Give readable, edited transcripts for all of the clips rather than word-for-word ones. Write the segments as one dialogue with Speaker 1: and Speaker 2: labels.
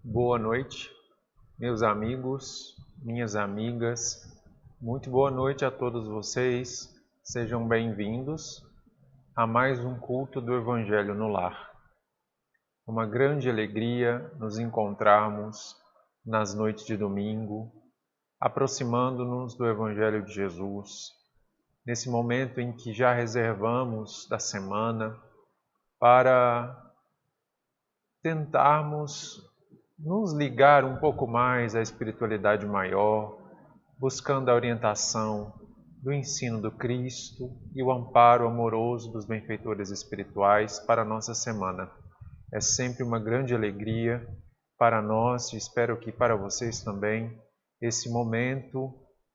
Speaker 1: Boa noite, meus amigos, minhas amigas. Muito boa noite a todos vocês. Sejam bem-vindos a mais um culto do Evangelho no Lar. Uma grande alegria nos encontrarmos nas noites de domingo, aproximando-nos do Evangelho de Jesus, nesse momento em que já reservamos da semana para tentarmos nos ligar um pouco mais à espiritualidade maior, buscando a orientação do ensino do Cristo e o amparo amoroso dos benfeitores espirituais para a nossa semana. É sempre uma grande alegria para nós, e espero que para vocês também, esse momento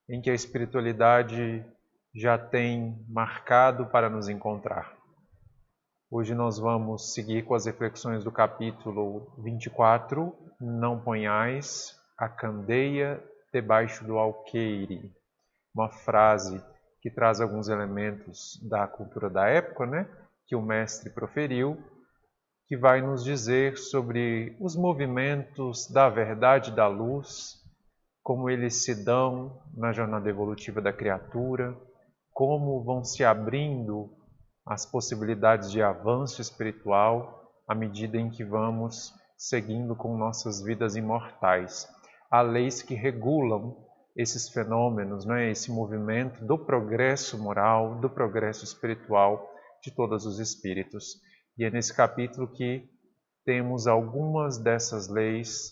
Speaker 1: em que a espiritualidade já tem marcado para nos encontrar. Hoje nós vamos seguir com as reflexões do capítulo 24, Não ponhais a candeia debaixo do alqueire. Uma frase que traz alguns elementos da cultura da época, que o mestre proferiu, que vai nos dizer sobre os movimentos da verdade e da luz, como eles se dão na jornada evolutiva da criatura, como vão se abrindo as possibilidades de avanço espiritual à medida em que vamos seguindo com nossas vidas imortais. Há leis que regulam esses fenômenos, esse movimento do progresso moral, do progresso espiritual de todos os espíritos. E é nesse capítulo que temos algumas dessas leis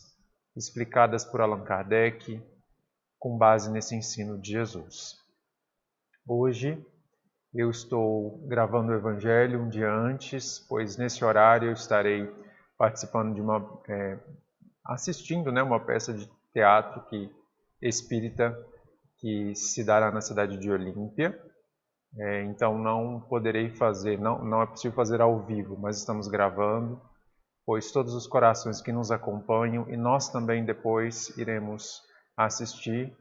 Speaker 1: explicadas por Allan Kardec com base nesse ensino de Jesus. Hoje eu estou gravando o Evangelho um dia antes, pois nesse horário eu estarei participando de assistindo uma peça de teatro espírita que se dará na cidade de Olímpia. Então não poderei fazer, não é possível fazer ao vivo, mas estamos gravando, pois todos os corações que nos acompanham e nós também depois iremos assistir.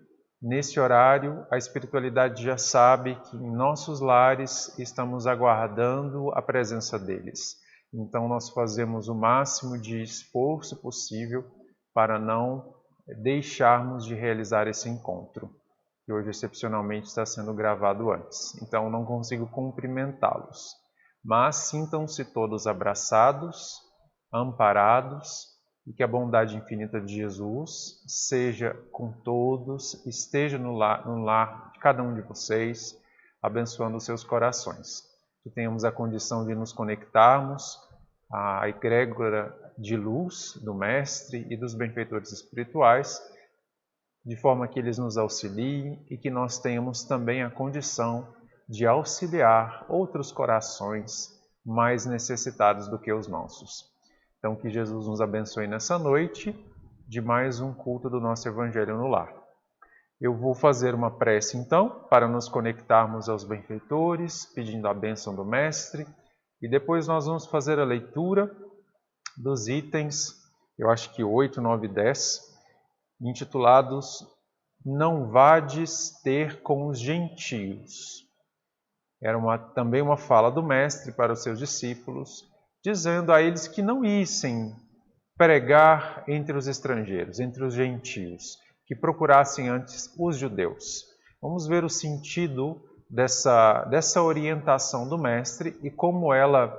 Speaker 1: Nesse horário, a espiritualidade já sabe que em nossos lares estamos aguardando a presença deles. Então, nós fazemos o máximo de esforço possível para não deixarmos de realizar esse encontro, que hoje excepcionalmente está sendo gravado antes. Então, não consigo cumprimentá-los. Mas sintam-se todos abraçados, amparados, e que a bondade infinita de Jesus seja com todos, esteja no lar de cada um de vocês, abençoando os seus corações. Que tenhamos a condição de nos conectarmos à egrégora de luz do Mestre e dos benfeitores espirituais, de forma que eles nos auxiliem e que nós tenhamos também a condição de auxiliar outros corações mais necessitados do que os nossos. Então, que Jesus nos abençoe nessa noite de mais um culto do nosso Evangelho no Lar. Eu vou fazer uma prece, então, para nos conectarmos aos benfeitores, pedindo a bênção do Mestre, e depois nós vamos fazer a leitura dos itens, eu acho que 8, 9 e 10, intitulados Não vades ter com os gentios. Era também uma fala do Mestre para os seus discípulos, dizendo a eles que não issem pregar entre os estrangeiros, entre os gentios, que procurassem antes os judeus. Vamos ver o sentido dessa orientação do Mestre e como ela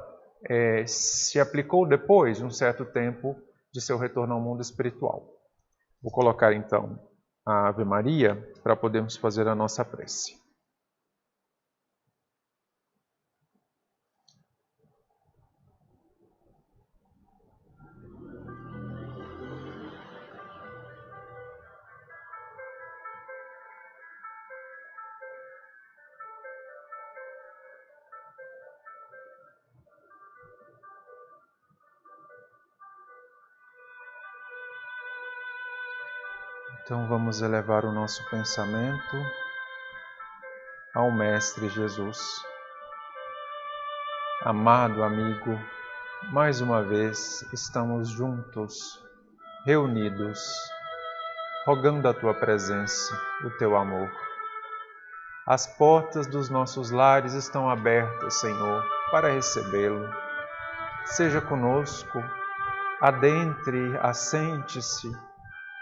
Speaker 1: se aplicou depois de um certo tempo de seu retorno ao mundo espiritual. Vou colocar então a Ave Maria para podermos fazer a nossa prece. Então vamos elevar o nosso pensamento ao Mestre Jesus. Amado amigo, mais uma vez estamos juntos, reunidos, rogando a Tua presença, o Teu amor. As portas dos nossos lares estão abertas, Senhor, para recebê-lo. Seja conosco, adentre, assente-se,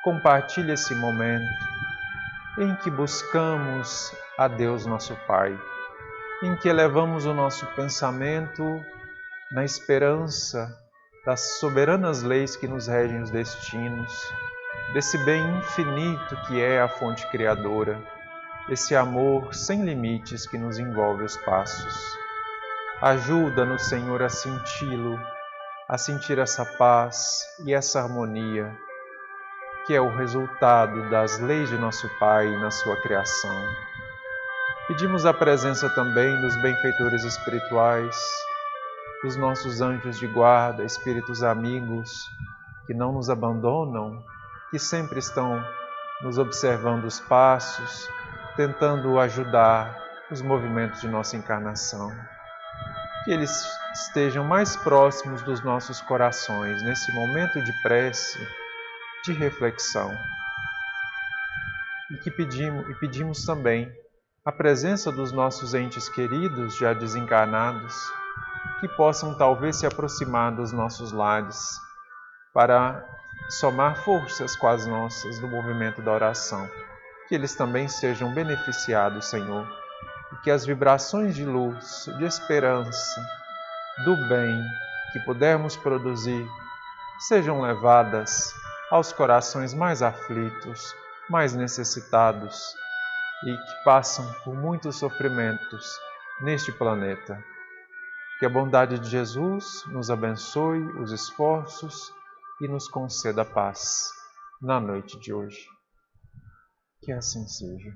Speaker 1: compartilhe esse momento em que buscamos a Deus nosso Pai, em que elevamos o nosso pensamento na esperança das soberanas leis que nos regem os destinos, desse bem infinito que é a fonte criadora, esse amor sem limites que nos envolve os passos. Ajuda-nos, Senhor, a senti-lo, a sentir essa paz e essa harmonia, que é o resultado das leis de nosso Pai na sua criação. Pedimos a presença também dos benfeitores espirituais, dos nossos anjos de guarda, espíritos amigos, que não nos abandonam, que sempre estão nos observando os passos, tentando ajudar os movimentos de nossa encarnação. Que eles estejam mais próximos dos nossos corações, nesse momento de prece, de reflexão. E pedimos também a presença dos nossos entes queridos, já desencarnados, que possam talvez se aproximar dos nossos lares, para somar forças com as nossas no movimento da oração. Que eles também sejam beneficiados, Senhor, e que as vibrações de luz, de esperança, do bem que pudermos produzir, sejam levadas aos corações mais aflitos, mais necessitados e que passam por muitos sofrimentos neste planeta. Que a bondade de Jesus nos abençoe os esforços e nos conceda paz na noite de hoje. Que assim seja.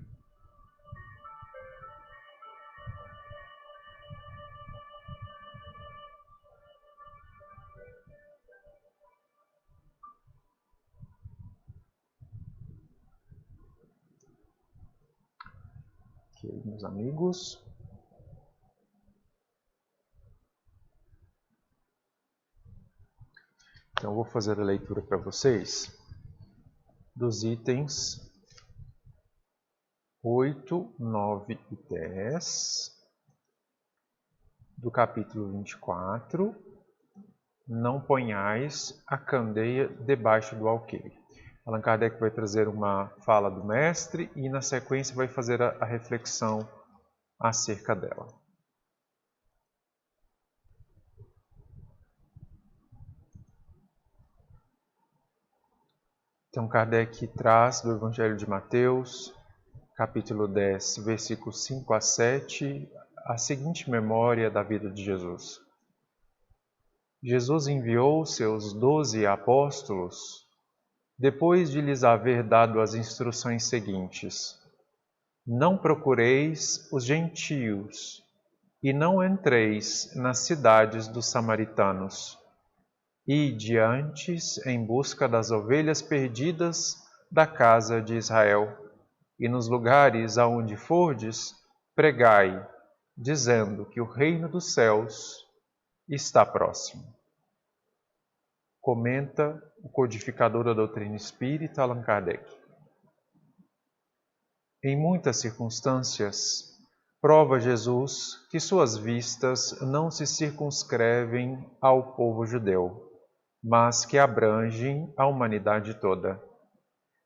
Speaker 1: Ok, meus amigos. Então, eu vou fazer a leitura para vocês dos itens 8, 9 e 10 do capítulo 24. Não ponhais a candeia debaixo do alqueire. Allan Kardec vai trazer uma fala do mestre e, na sequência, vai fazer a reflexão acerca dela. Então, Kardec traz do Evangelho de Mateus, capítulo 10, versículos 5 a 7, a seguinte memória da vida de Jesus. Jesus enviou seus 12 apóstolos, depois de lhes haver dado as instruções seguintes: não procureis os gentios e não entreis nas cidades dos samaritanos. Ide antes em busca das ovelhas perdidas da casa de Israel, e nos lugares aonde fordes, pregai, dizendo que o reino dos céus está próximo. Comenta o codificador da doutrina espírita, Allan Kardec. Em muitas circunstâncias, prova Jesus que suas vistas não se circunscrevem ao povo judeu, mas que abrangem a humanidade toda.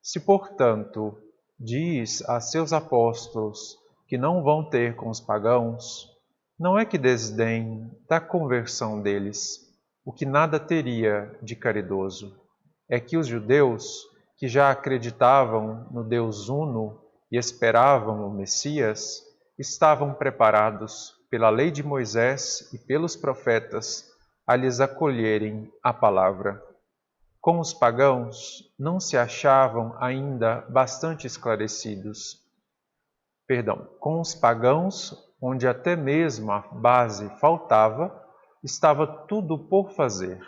Speaker 1: Se, portanto, diz a seus apóstolos que não vão ter com os pagãos, não é que desdém da conversão deles, o que nada teria de caridoso. É que os judeus, que já acreditavam no Deus Uno e esperavam o Messias, estavam preparados pela lei de Moisés e pelos profetas a lhes acolherem a palavra. Com os pagãos, não se achavam ainda bastante esclarecidos. Com os pagãos, onde até mesmo a base faltava, estava tudo por fazer,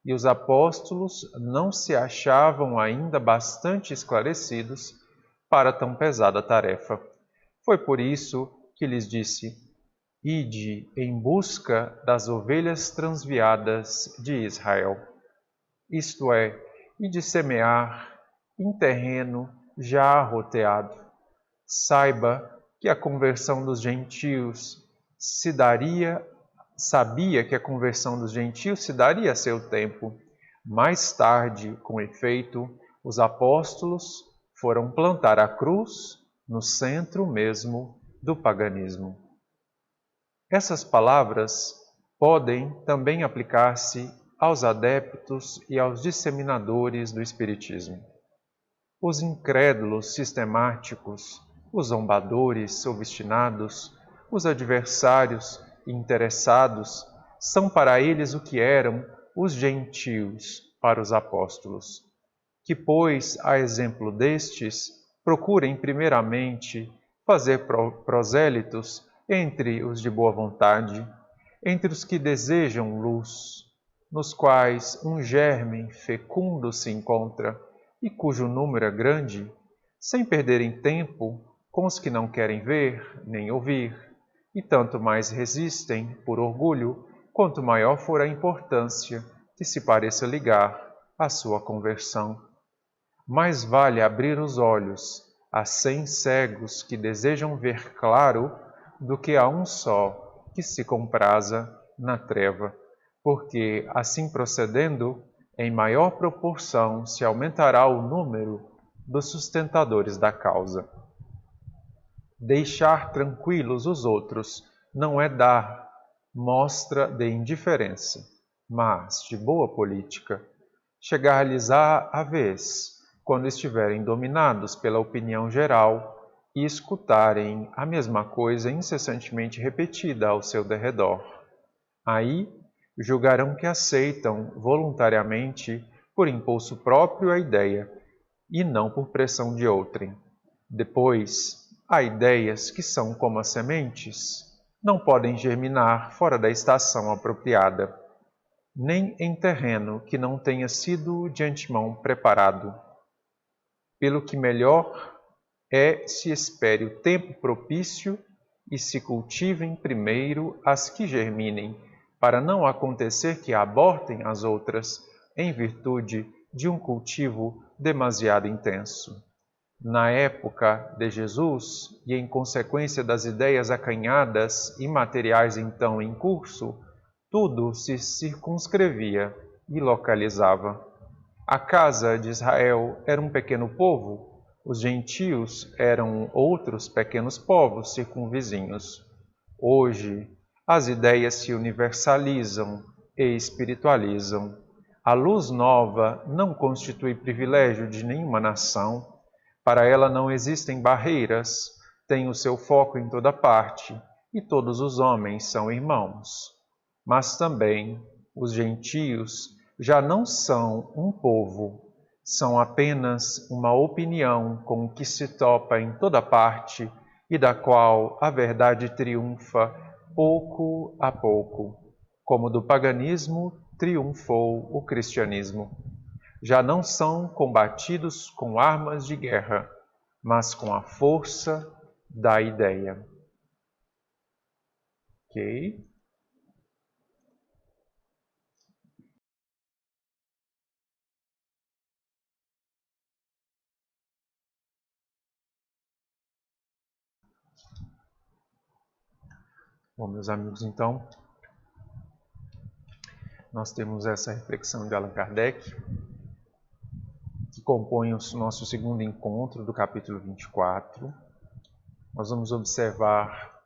Speaker 1: e os apóstolos não se achavam ainda bastante esclarecidos para tão pesada tarefa. Foi por isso que lhes disse: ide em busca das ovelhas transviadas de Israel. Isto é, ide semear em terreno já arroteado. Saiba que a conversão dos gentios sabia que a conversão dos gentios se daria a seu tempo, Mais tarde, com efeito, os apóstolos foram plantar a cruz no centro mesmo do paganismo. Essas palavras podem também aplicar-se aos adeptos e aos disseminadores do Espiritismo. Os incrédulos sistemáticos, os zombadores obstinados, os adversários interessados, são para eles o que eram os gentios para os apóstolos, que, pois, a exemplo destes, procurem primeiramente fazer prosélitos entre os de boa vontade, entre os que desejam luz, nos quais um germe fecundo se encontra e cujo número é grande, sem perderem tempo com os que não querem ver nem ouvir, e tanto mais resistem por orgulho, quanto maior for a importância que se pareça ligar à sua conversão. Mais vale abrir os olhos a 100 cegos que desejam ver claro do que a um só que se compraza na treva, porque, assim procedendo, em maior proporção se aumentará o número dos sustentadores da causa. Deixar tranquilos os outros não é dar mostra de indiferença, mas de boa política. Chegar-lhes-á a vez, quando estiverem dominados pela opinião geral e escutarem a mesma coisa incessantemente repetida ao seu derredor. Aí, julgarão que aceitam voluntariamente, por impulso próprio, a ideia, e não por pressão de outrem. Depois, há ideias que são como as sementes, não podem germinar fora da estação apropriada, nem em terreno que não tenha sido de antemão preparado. Pelo que melhor é se espere o tempo propício e se cultivem primeiro as que germinem, para não acontecer que abortem as outras em virtude de um cultivo demasiado intenso. Na época de Jesus, e em consequência das ideias acanhadas e materiais então em curso, tudo se circunscrevia e localizava. A casa de Israel era um pequeno povo, os gentios eram outros pequenos povos circunvizinhos. Hoje, as ideias se universalizam e espiritualizam. A luz nova não constitui privilégio de nenhuma nação. Para ela não existem barreiras, tem o seu foco em toda parte, e todos os homens são irmãos. Mas também os gentios já não são um povo, são apenas uma opinião com que se topa em toda parte e da qual a verdade triunfa pouco a pouco, como do paganismo triunfou o cristianismo. Já não são combatidos com armas de guerra, mas com a força da ideia. Ok? Bom, meus amigos, então, nós temos essa reflexão de Allan Kardec, que compõe o nosso segundo encontro do capítulo 24. Nós vamos observar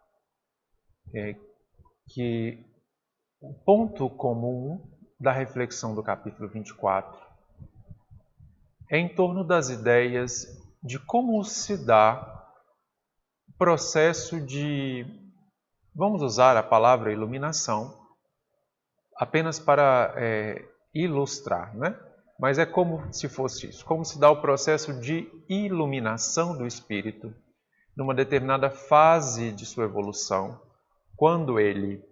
Speaker 1: que o ponto comum da reflexão do capítulo 24 é em torno das ideias de como se dá o processo de, vamos usar a palavra iluminação, apenas para ilustrar, né? Mas é como se fosse isso, como se dá o processo de iluminação do espírito numa determinada fase de sua evolução, quando ele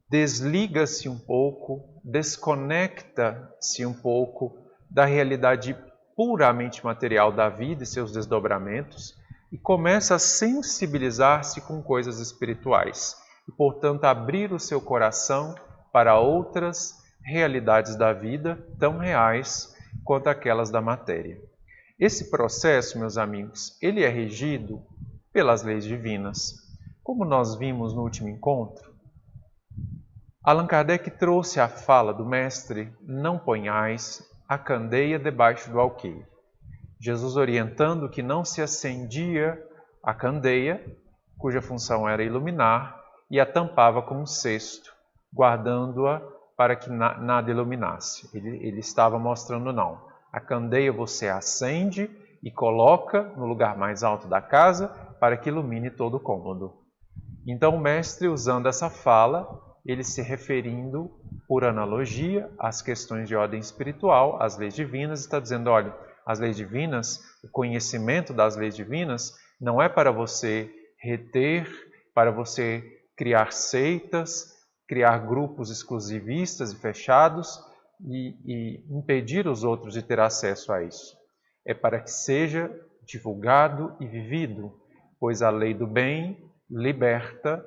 Speaker 1: desliga-se um pouco, desconecta-se um pouco da realidade puramente material da vida e seus desdobramentos e começa a sensibilizar-se com coisas espirituais e, portanto, abrir o seu coração para outras realidades da vida tão reais quanto aquelas da matéria. Esse processo, meus amigos, ele é regido pelas leis divinas. Como nós vimos no último encontro, Allan Kardec trouxe a fala do mestre: não ponhais a candeia debaixo do alqueire. Jesus orientando que não se acendia a candeia, cuja função era iluminar, e a tampava com um cesto, guardando-a para que nada iluminasse. Ele estava mostrando, não. A candeia você acende e coloca no lugar mais alto da casa para que ilumine todo o cômodo. Então o mestre, usando essa fala, ele se referindo por analogia às questões de ordem espiritual, às leis divinas, está dizendo, olha, as leis divinas, o conhecimento das leis divinas não é para você reter, para você criar seitas, criar grupos exclusivistas e fechados e impedir os outros de ter acesso a isso. É para que seja divulgado e vivido, pois a lei do bem liberta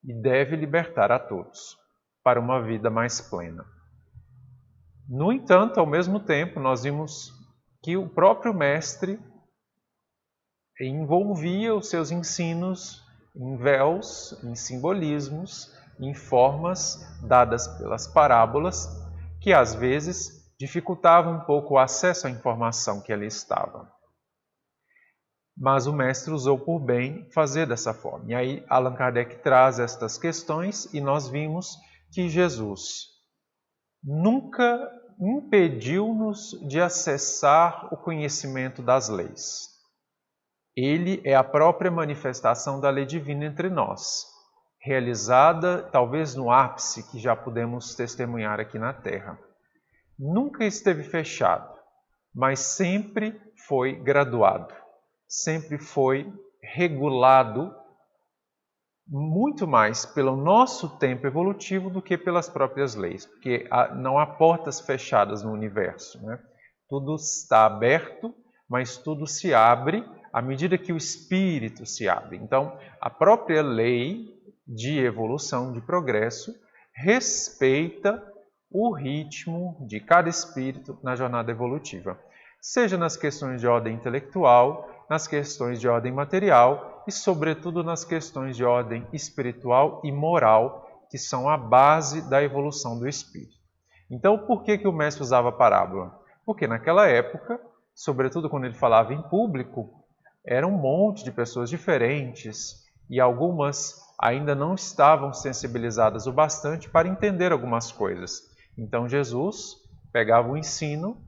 Speaker 1: e deve libertar a todos para uma vida mais plena. No entanto, ao mesmo tempo, nós vimos que o próprio mestre envolvia os seus ensinos em véus, em simbolismos, em formas dadas pelas parábolas, que às vezes dificultavam um pouco o acesso à informação que ali estava. Mas o mestre usou por bem fazer dessa forma. E aí Allan Kardec traz estas questões e nós vimos que Jesus nunca impediu-nos de acessar o conhecimento das leis. Ele é a própria manifestação da lei divina entre nós, realizada talvez no ápice que já podemos testemunhar aqui na Terra. Nunca esteve fechado, mas sempre foi graduado, sempre foi regulado, muito mais pelo nosso tempo evolutivo do que pelas próprias leis, porque não há portas fechadas no universo, né? Tudo está aberto, mas tudo se abre à medida que o espírito se abre. Então, a própria lei de evolução, de progresso, respeita o ritmo de cada espírito na jornada evolutiva, seja nas questões de ordem intelectual, nas questões de ordem material e, sobretudo, nas questões de ordem espiritual e moral, que são a base da evolução do espírito. Então, por que o mestre usava parábola? Porque naquela época, sobretudo quando ele falava em público, era um monte de pessoas diferentes e algumas ainda não estavam sensibilizadas o bastante para entender algumas coisas. Então, Jesus pegava o ensino,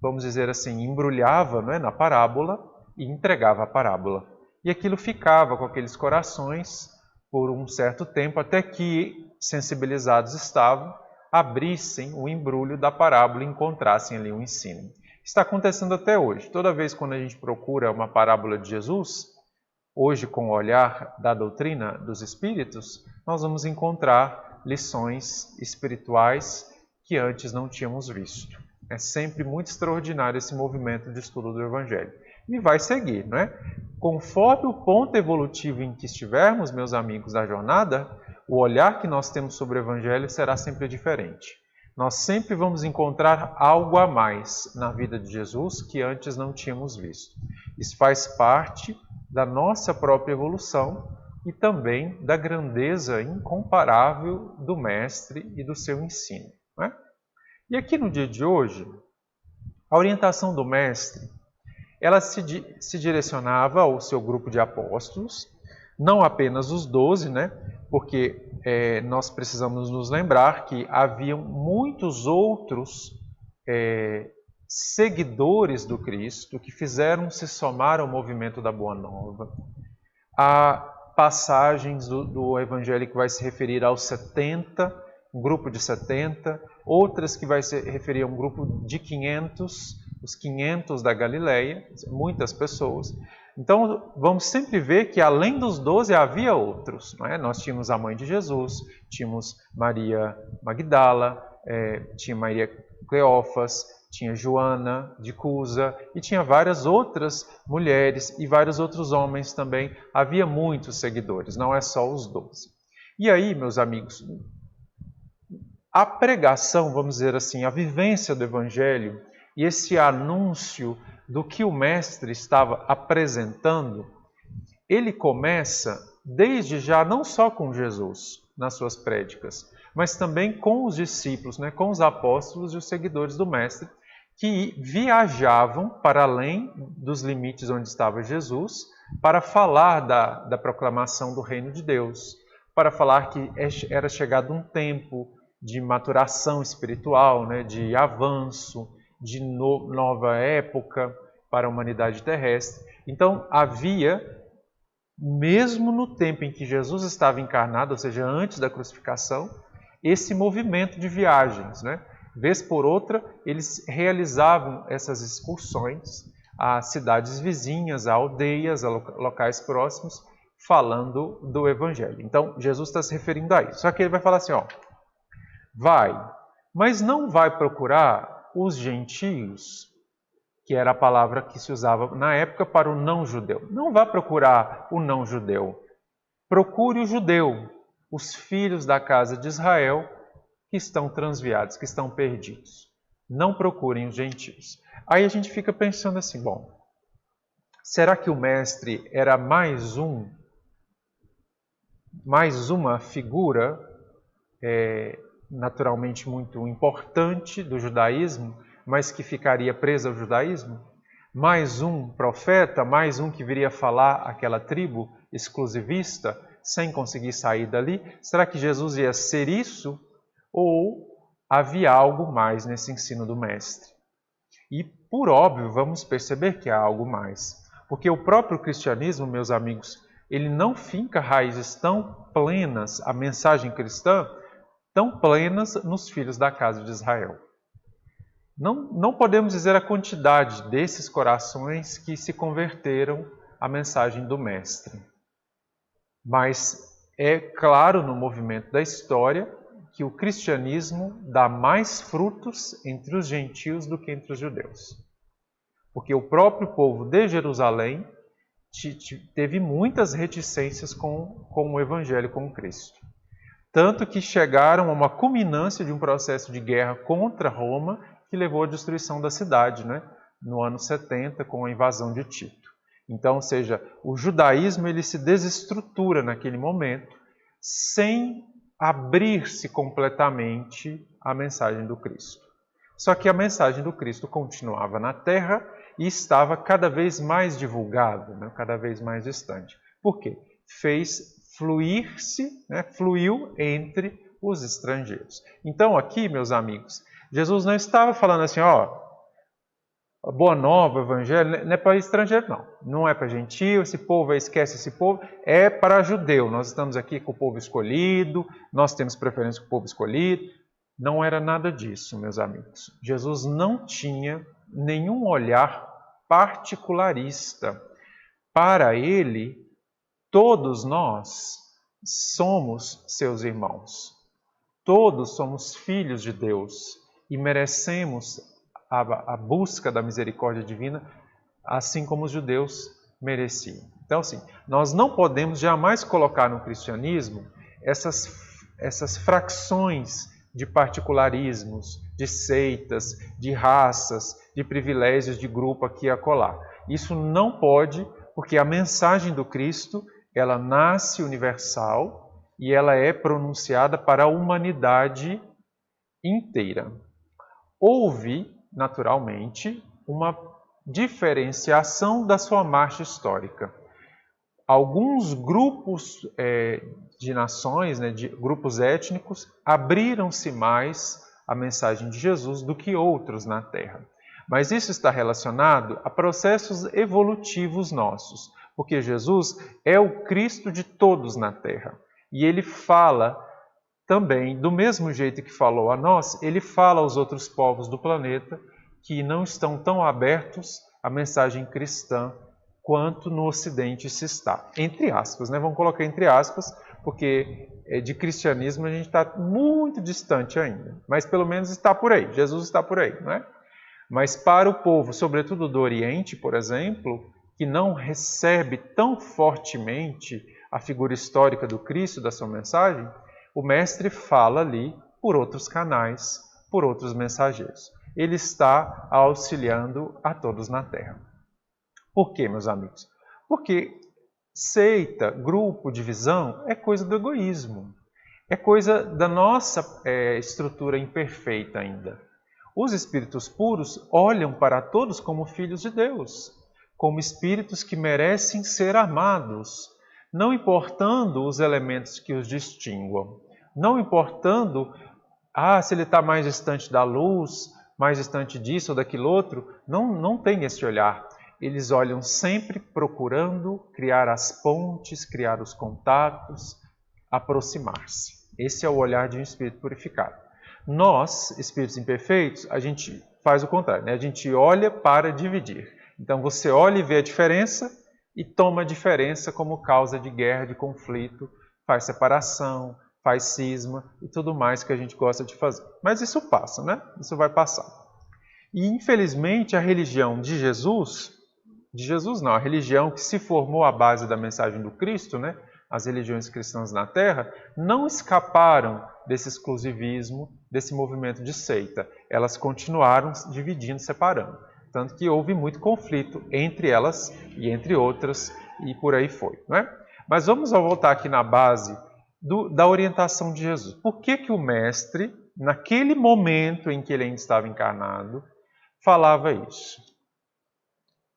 Speaker 1: vamos dizer assim, embrulhava, né, na parábola, e entregava a parábola. E aquilo ficava com aqueles corações por um certo tempo, até que, sensibilizados estavam, abrissem o embrulho da parábola e encontrassem ali um ensino. Está acontecendo até hoje. Toda vez quando a gente procura uma parábola de Jesus, hoje com o olhar da doutrina dos Espíritos, nós vamos encontrar lições espirituais que antes não tínhamos visto. É sempre muito extraordinário esse movimento de estudo do Evangelho. E vai seguir, não é? Conforme o ponto evolutivo em que estivermos, meus amigos da jornada, o olhar que nós temos sobre o Evangelho será sempre diferente. Nós sempre vamos encontrar algo a mais na vida de Jesus que antes não tínhamos visto. Isso faz parte da nossa própria evolução e também da grandeza incomparável do Mestre e do seu ensino, não é? E aqui no dia de hoje, a orientação do Mestre, ela se direcionava ao seu grupo de apóstolos, não apenas os 12, né? Porque nós precisamos nos lembrar que haviam muitos outros seguidores do Cristo que fizeram se somar ao movimento da Boa Nova. Há passagens do Evangelho que vai se referir aos 70, um grupo de 70, outras que vai se referir a um grupo de 500, os 500 da Galileia, muitas pessoas. Então, vamos sempre ver que além dos 12 havia outros, não é? Nós tínhamos a mãe de Jesus, tínhamos Maria Magdala, tinha Maria Cleófas, tinha Joana de Cusa e tinha várias outras mulheres e vários outros homens também. Havia muitos seguidores, não é só os 12. E aí, meus amigos, a pregação, vamos dizer assim, a vivência do Evangelho e esse anúncio do que o Mestre estava apresentando, ele começa desde já não só com Jesus nas suas prédicas, mas também com os discípulos, né, com os apóstolos e os seguidores do Mestre, que viajavam para além dos limites onde estava Jesus, para falar da proclamação do reino de Deus, para falar que era chegado um tempo de maturação espiritual, né, de avanço, de nova época para a humanidade terrestre. Então havia, mesmo no tempo em que Jesus estava encarnado, ou seja, antes da crucificação, esse movimento de viagens, né? Vez por outra, eles realizavam essas excursões a cidades vizinhas, a aldeias, a locais próximos, falando do Evangelho. Então, Jesus está se referindo a isso. Só que ele vai falar assim, ó, vai, mas não vai procurar os gentios, que era a palavra que se usava na época para o não-judeu. Não vá procurar o não-judeu. Procure o judeu, os filhos da casa de Israel, que estão transviados, que estão perdidos. Não procurem os gentios. Aí a gente fica pensando assim, bom, será que o mestre era mais uma figura naturalmente muito importante do judaísmo, mas que ficaria presa ao judaísmo? Mais um profeta, mais um que viria falar aquela tribo exclusivista, sem conseguir sair dali? Será que Jesus ia ser isso? Ou havia algo mais nesse ensino do Mestre? E, por óbvio, vamos perceber que há algo mais. Porque o próprio cristianismo, meus amigos, ele não finca raízes tão plenas, a mensagem cristã, tão plenas nos filhos da casa de Israel. Não podemos dizer a quantidade desses corações que se converteram à mensagem do Mestre. Mas é claro no movimento da história que o cristianismo dá mais frutos entre os gentios do que entre os judeus. Porque o próprio povo de Jerusalém teve muitas reticências com o Evangelho, com Cristo. Tanto que chegaram a uma culminância de um processo de guerra contra Roma que levou à destruição da cidade, né? No ano 70, com a invasão de Tito. Então, ou seja, o judaísmo ele se desestrutura naquele momento, sem abrir-se completamente à mensagem do Cristo. Só que a mensagem do Cristo continuava na terra e estava cada vez mais divulgada, né? Cada vez mais distante. Por quê? Fez fluir-se, né? Fluiu entre os estrangeiros. Então aqui, meus amigos, Jesus não estava falando assim, ó, a boa nova, o evangelho, não é para estrangeiro, não. Não é para gentio, esse povo, esquece esse povo, é para judeu. Nós estamos aqui com o povo escolhido, nós temos preferência com o povo escolhido. Não era nada disso, meus amigos. Jesus não tinha nenhum olhar particularista. Para ele, todos nós somos seus irmãos. Todos somos filhos de Deus e merecemos a busca da misericórdia divina, assim como os judeus mereciam. Então, assim, nós não podemos jamais colocar no cristianismo essas frações de particularismos, de seitas, de raças, de privilégios de grupo aqui e acolá. Isso não pode, porque a mensagem do Cristo, ela nasce universal e ela é pronunciada para a humanidade inteira. Houve, naturalmente, uma diferenciação da sua marcha histórica. Alguns grupos de nações, né, de grupos étnicos, abriram-se mais à mensagem de Jesus do que outros na Terra. Mas isso está relacionado a processos evolutivos nossos, porque Jesus é o Cristo de todos na Terra. E ele fala também, do mesmo jeito que falou a nós, ele fala aos outros povos do planeta que não estão tão abertos à mensagem cristã quanto no Ocidente se está. Entre aspas, né? Vamos colocar entre aspas, porque de cristianismo a gente está muito distante ainda. Mas pelo menos está por aí, Jesus está por aí, não é? Mas para o povo, sobretudo do Oriente, por exemplo, que não recebe tão fortemente a figura histórica do Cristo, da sua mensagem, o Mestre fala ali por outros canais, por outros mensageiros. Ele está auxiliando a todos na Terra. Por quê, meus amigos? Porque seita, grupo, divisão é coisa do egoísmo. é coisa da nossa estrutura imperfeita ainda. Os espíritos puros olham para todos como filhos de Deus, como espíritos que merecem ser amados, não importando os elementos que os distinguam, não importando se ele está mais distante da luz, mais distante disso ou daquilo outro, não tem esse olhar. Eles olham sempre procurando criar as pontes, criar os contatos, aproximar-se. Esse é o olhar de um espírito purificado. Nós, espíritos imperfeitos, a gente faz o contrário, né? A gente olha para dividir. Então você olha e vê a diferença e toma a diferença como causa de guerra, de conflito, faz separação, faz cisma e tudo mais que a gente gosta de fazer. Mas isso passa, né? Isso vai passar. E infelizmente a religião de Jesus não, a religião que se formou à base da mensagem do Cristo, né? As religiões cristãs na Terra, não escaparam desse exclusivismo, desse movimento de seita. Elas continuaram dividindo, separando. Tanto que houve muito conflito entre elas e entre outras, e por aí foi. Né? Mas vamos voltar aqui na base da orientação de Jesus. Por que o Mestre, naquele momento em que ele ainda estava encarnado, falava isso?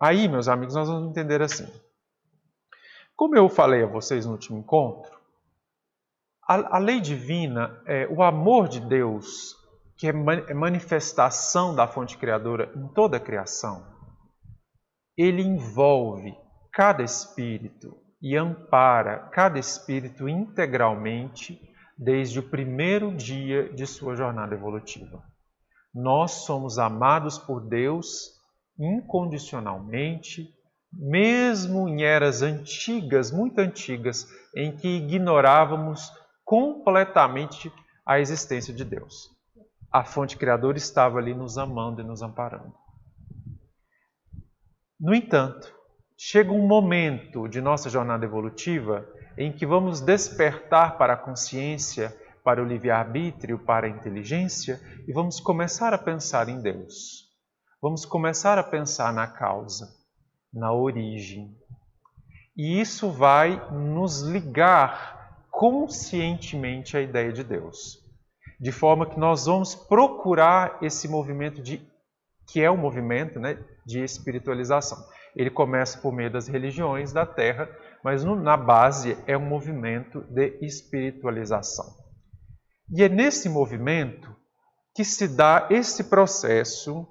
Speaker 1: Aí, meus amigos, nós vamos entender assim. Como eu falei a vocês no último encontro, a lei divina, o amor de Deus, que é manifestação da fonte criadora em toda a criação, ele envolve cada espírito e ampara cada espírito integralmente desde o primeiro dia de sua jornada evolutiva. Nós somos amados por Deus incondicionalmente, mesmo em eras antigas, muito antigas, em que ignorávamos completamente a existência de Deus. A fonte criadora estava ali nos amando e nos amparando. No entanto, chega um momento de nossa jornada evolutiva em que vamos despertar para a consciência, para o livre-arbítrio, para a inteligência e vamos começar a pensar em Deus. Vamos começar a pensar na causa, na origem. E isso vai nos ligar conscientemente à ideia de Deus. De forma que nós vamos procurar esse movimento que é um movimento, né, de espiritualização. Ele começa por meio das religiões da Terra, mas na base é um movimento de espiritualização. E é nesse movimento que se dá esse processo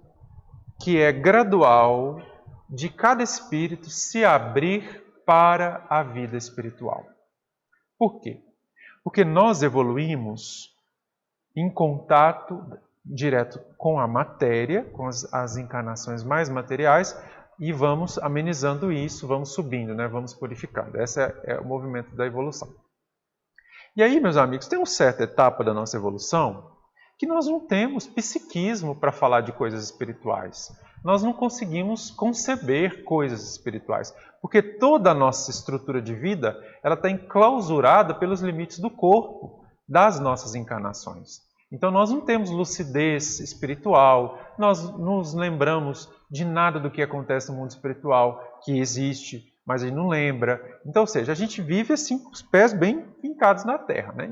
Speaker 1: que é gradual de cada espírito se abrir para a vida espiritual. Por quê? Porque nós evoluímos em contato direto com a matéria, com as encarnações mais materiais, e vamos amenizando isso, vamos subindo, né? Vamos purificando. Esse é o movimento da evolução. E aí, meus amigos, tem uma certa etapa da nossa evolução que nós não temos psiquismo para falar de coisas espirituais. Nós não conseguimos conceber coisas espirituais, porque toda a nossa estrutura de vida ela está enclausurada pelos limites do corpo, das nossas encarnações. Então nós não temos lucidez espiritual, nós não nos lembramos de nada do que acontece no mundo espiritual, que existe, mas a gente não lembra. Então, ou seja, a gente vive assim com os pés bem fincados na terra. Né?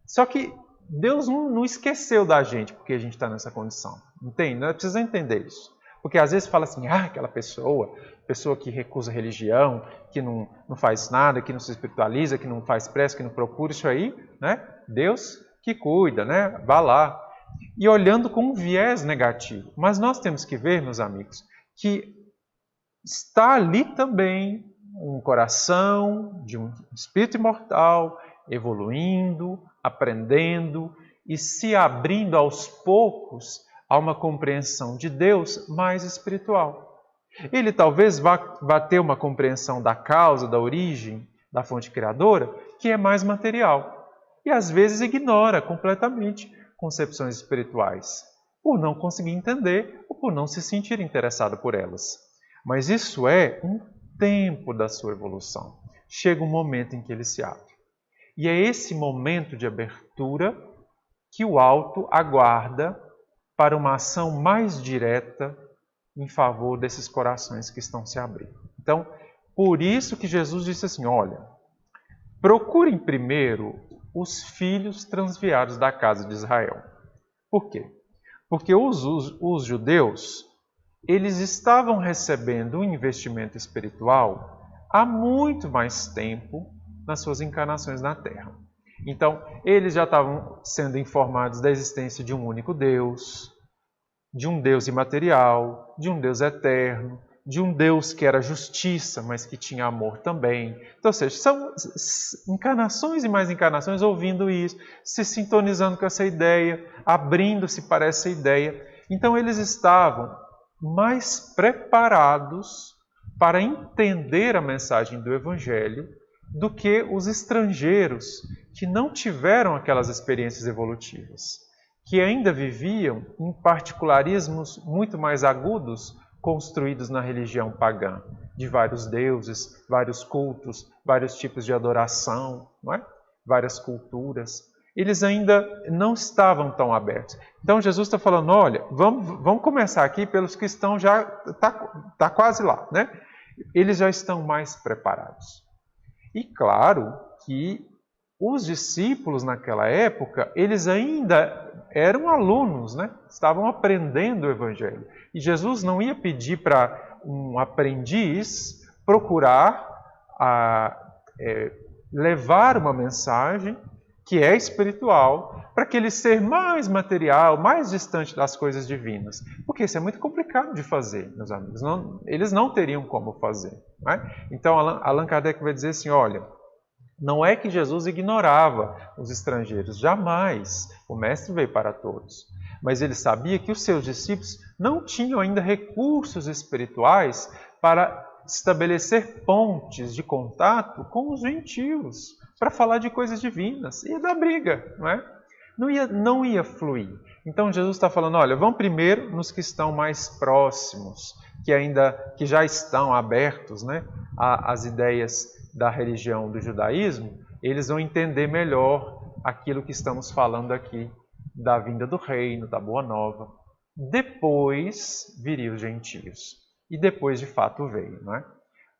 Speaker 1: Só que Deus não esqueceu da gente porque a gente está nessa condição. Entende? Nós precisamos entender isso. Porque às vezes fala assim, aquela pessoa que recusa a religião, que não faz nada, que não se espiritualiza, que não faz prece, que não procura isso aí, né? Deus que cuida, né? Vá lá. E olhando com um viés negativo. Mas nós temos que ver, meus amigos, que está ali também um coração de um espírito imortal, evoluindo, aprendendo e se abrindo aos poucos a uma compreensão de Deus mais espiritual. Ele talvez vá ter uma compreensão da causa, da origem, da fonte criadora, que é mais material. E às vezes ignora completamente concepções espirituais, por não conseguir entender ou por não se sentir interessado por elas. Mas isso é um tempo da sua evolução. Chega um momento em que ele se abre. E é esse momento de abertura que o alto aguarda para uma ação mais direta em favor desses corações que estão se abrindo. Então, por isso que Jesus disse assim, olha, procurem primeiro os filhos transviados da casa de Israel. Por quê? Porque os judeus, eles estavam recebendo um investimento espiritual há muito mais tempo nas suas encarnações na Terra. Então, eles já estavam sendo informados da existência de um único Deus, de um Deus imaterial, de um Deus eterno, de um Deus que era justiça, mas que tinha amor também. Então, ou seja, são encarnações e mais encarnações ouvindo isso, se sintonizando com essa ideia, abrindo-se para essa ideia. Então, eles estavam mais preparados para entender a mensagem do Evangelho do que os estrangeiros que não tiveram aquelas experiências evolutivas, que ainda viviam em particularismos muito mais agudos construídos na religião pagã, de vários deuses, vários cultos, vários tipos de adoração, não é? Várias culturas. Eles ainda não estavam tão abertos. Então Jesus está falando, olha, vamos começar aqui pelos que estão já, tá quase lá, né? Eles já estão mais preparados. E claro que os discípulos naquela época, eles ainda eram alunos, né? Estavam aprendendo o Evangelho. E Jesus não ia pedir para um aprendiz procurar levar uma mensagem que é espiritual para aquele ser mais material, mais distante das coisas divinas. Porque isso é muito complicado de fazer, meus amigos. Eles não teriam como fazer. Né? Então, Allan Kardec vai dizer assim, olha, não é que Jesus ignorava os estrangeiros, jamais. O Mestre veio para todos. Mas ele sabia que os seus discípulos não tinham ainda recursos espirituais para estabelecer pontes de contato com os gentios, para falar de coisas divinas. Ia dar briga, não é? Não ia fluir. Então Jesus está falando, olha, vão primeiro nos que estão mais próximos, que já estão abertos, né, às ideias da religião do judaísmo, eles vão entender melhor aquilo que estamos falando aqui, da vinda do reino, da boa nova. Depois viriam os gentios. E depois, de fato, veio. Não é?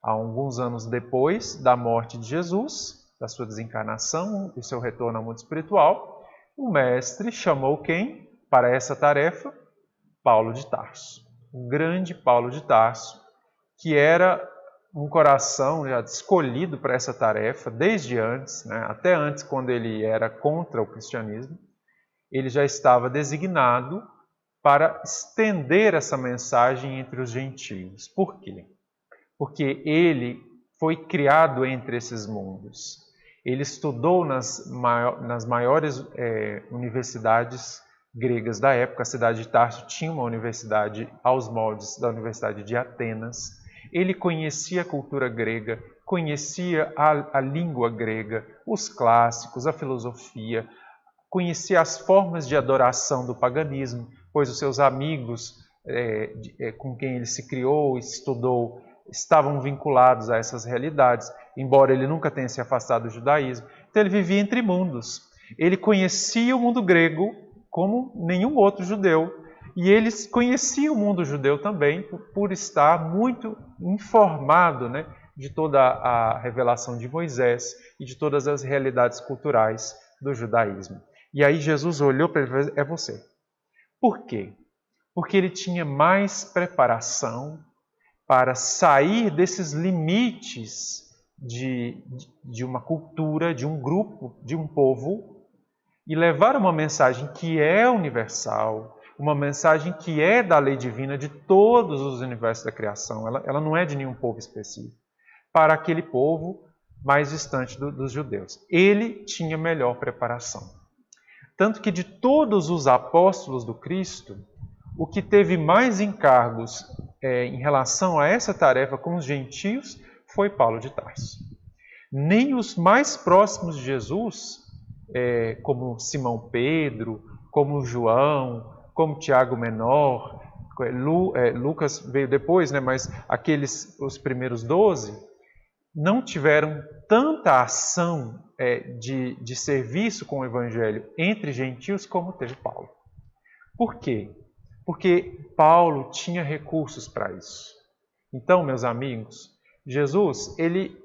Speaker 1: Há alguns anos depois da morte de Jesus, da sua desencarnação e seu retorno ao mundo espiritual, o Mestre chamou quem para essa tarefa? Paulo de Tarso. O grande Paulo de Tarso, que era um coração já escolhido para essa tarefa desde antes, né? Até antes, quando ele era contra o cristianismo, ele já estava designado para estender essa mensagem entre os gentios. Por quê? Porque ele foi criado entre esses mundos. Ele estudou nas maiores universidades gregas da época. A cidade de Tarso tinha uma universidade aos moldes da Universidade de Atenas. Ele conhecia a cultura grega, conhecia a língua grega, os clássicos, a filosofia, conhecia as formas de adoração do paganismo, pois os seus amigos com quem ele se criou e estudou estavam vinculados a essas realidades, embora ele nunca tenha se afastado do judaísmo. Então ele vivia entre mundos. Ele conhecia o mundo grego como nenhum outro judeu. E ele conhecia o mundo judeu também por estar muito informado, né, de toda a revelação de Moisés e de todas as realidades culturais do judaísmo. E aí Jesus olhou para ele e falou, é você. Por quê? Porque ele tinha mais preparação para sair desses limites de uma cultura, de um grupo, de um povo, e levar uma mensagem que é universal, uma mensagem que é da lei divina de todos os universos da criação, ela não é de nenhum povo específico, para aquele povo mais distante dos judeus. Ele tinha melhor preparação. Tanto que de todos os apóstolos do Cristo, o que teve mais encargos em relação a essa tarefa com os gentios foi Paulo de Tarso. Nem os mais próximos de Jesus, como Simão Pedro, como João, como Tiago Menor, Lucas veio depois, né, mas os primeiros 12, não tiveram tanta ação de serviço com o Evangelho entre gentios como teve Paulo. Por quê? Porque Paulo tinha recursos para isso. Então, meus amigos, Jesus, ele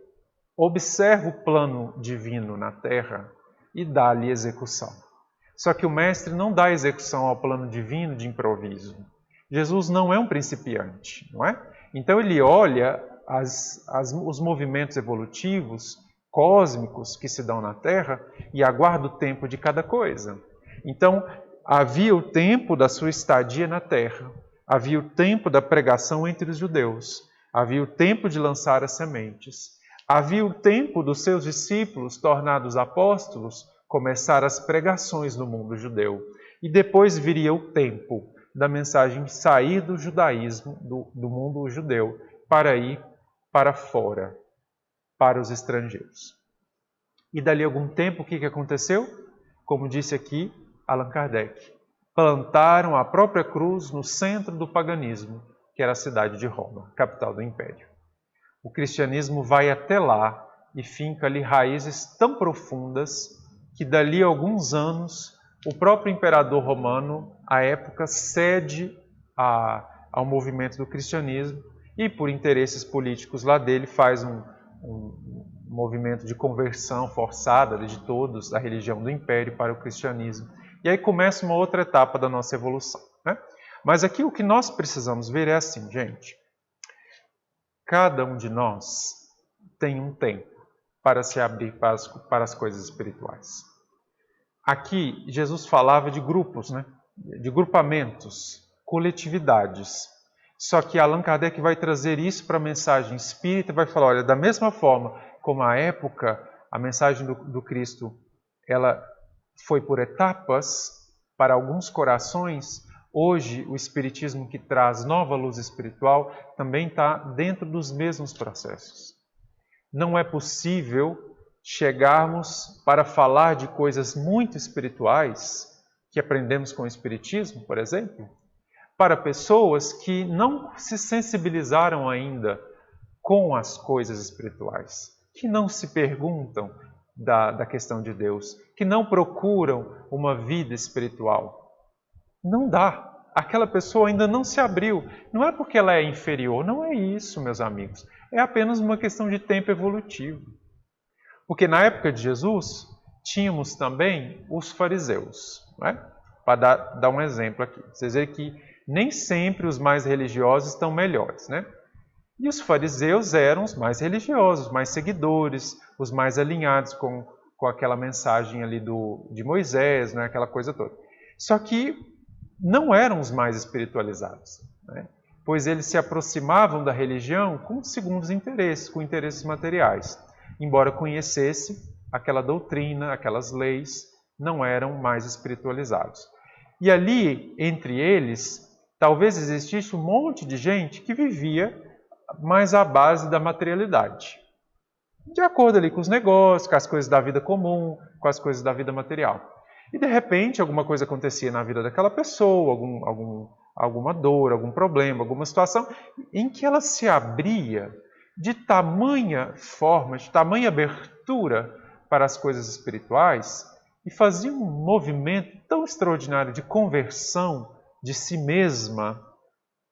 Speaker 1: observa o plano divino na Terra e dá-lhe execução. Só que o mestre não dá execução ao plano divino de improviso. Jesus não é um principiante, não é? Então ele olha os movimentos evolutivos, cósmicos que se dão na Terra e aguarda o tempo de cada coisa. Então, havia o tempo da sua estadia na Terra, havia o tempo da pregação entre os judeus, havia o tempo de lançar as sementes, havia o tempo dos seus discípulos, tornados apóstolos, começar as pregações no mundo judeu. E depois viria o tempo da mensagem sair do judaísmo, do mundo judeu, para ir para fora, para os estrangeiros. E dali a algum tempo, o que aconteceu? Como disse aqui Allan Kardec, plantaram a própria cruz no centro do paganismo, que era a cidade de Roma, capital do Império. O cristianismo vai até lá e finca ali raízes tão profundas que dali a alguns anos o próprio imperador romano, à época, cede ao movimento do cristianismo e, por interesses políticos lá dele, faz um movimento de conversão forçada de todos da religião do império para o cristianismo. E aí começa uma outra etapa da nossa evolução, né? Mas aqui o que nós precisamos ver é assim, gente. Cada um de nós tem um tempo para se abrir para as coisas espirituais. Aqui, Jesus falava de grupos, né? De grupamentos, coletividades. Só que Allan Kardec vai trazer isso para a mensagem espírita e vai falar, olha, da mesma forma como à época a mensagem do Cristo ela foi por etapas para alguns corações, hoje o Espiritismo que traz nova luz espiritual também está dentro dos mesmos processos. Não é possível chegarmos para falar de coisas muito espirituais, que aprendemos com o Espiritismo, por exemplo, para pessoas que não se sensibilizaram ainda com as coisas espirituais, que não se perguntam da questão de Deus, que não procuram uma vida espiritual. Não dá. Aquela pessoa ainda não se abriu. Não é porque ela é inferior, não é isso, meus amigos. É apenas uma questão de tempo evolutivo. Porque na época de Jesus, tínhamos também os fariseus. Não é? Para dar um exemplo aqui. Vocês veem que nem sempre os mais religiosos estão melhores, né? E os fariseus eram os mais religiosos, os mais seguidores, os mais alinhados com aquela mensagem ali de Moisés, né? Aquela coisa toda. Só que não eram os mais espiritualizados, né? Pois eles se aproximavam da religião com segundos interesses, com interesses materiais. Embora conhecesse aquela doutrina, aquelas leis, não eram mais espiritualizados. E ali, entre eles, talvez existisse um monte de gente que vivia mais à base da materialidade. De acordo ali com os negócios, com as coisas da vida comum, com as coisas da vida material. E de repente alguma coisa acontecia na vida daquela pessoa, alguma dor, algum problema, alguma situação, em que ela se abria de tamanha forma, de tamanha abertura para as coisas espirituais e fazia um movimento tão extraordinário de conversão de si mesma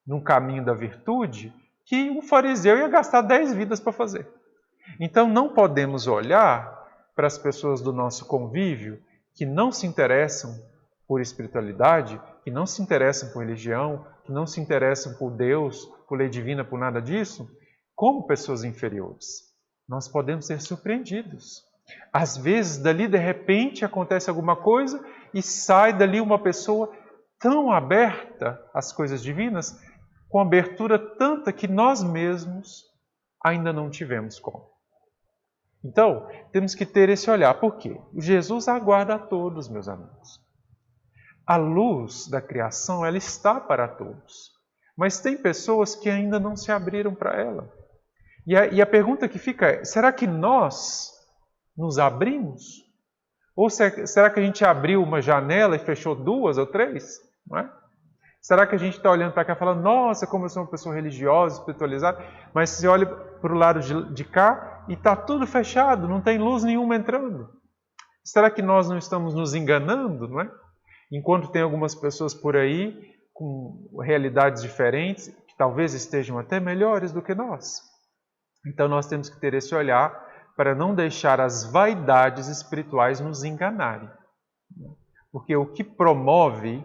Speaker 1: num caminho da virtude que um fariseu ia gastar 10 vidas para fazer. Então não podemos olhar para as pessoas do nosso convívio que não se interessam por espiritualidade, que não se interessam por religião, que não se interessam por Deus, por lei divina, por nada disso, como pessoas inferiores. Nós podemos ser surpreendidos. Às vezes, dali de repente acontece alguma coisa e sai dali uma pessoa tão aberta às coisas divinas, com abertura tanta que nós mesmos ainda não tivemos como. Então, temos que ter esse olhar. Por quê? Jesus aguarda a todos, meus amigos. A luz da criação, ela está para todos. Mas tem pessoas que ainda não se abriram para ela. E a pergunta que fica é, será que nós nos abrimos? Ou será que a gente abriu uma janela e fechou 2 ou 3? Não é? Será que a gente está olhando para cá e falando, nossa, como eu sou uma pessoa religiosa, espiritualizada, mas você olha para o lado de cá e está tudo fechado, não tem luz nenhuma entrando. Será que nós não estamos nos enganando, não é? Enquanto tem algumas pessoas por aí com realidades diferentes, que talvez estejam até melhores do que nós. Então nós temos que ter esse olhar para não deixar as vaidades espirituais nos enganarem. Porque o que promove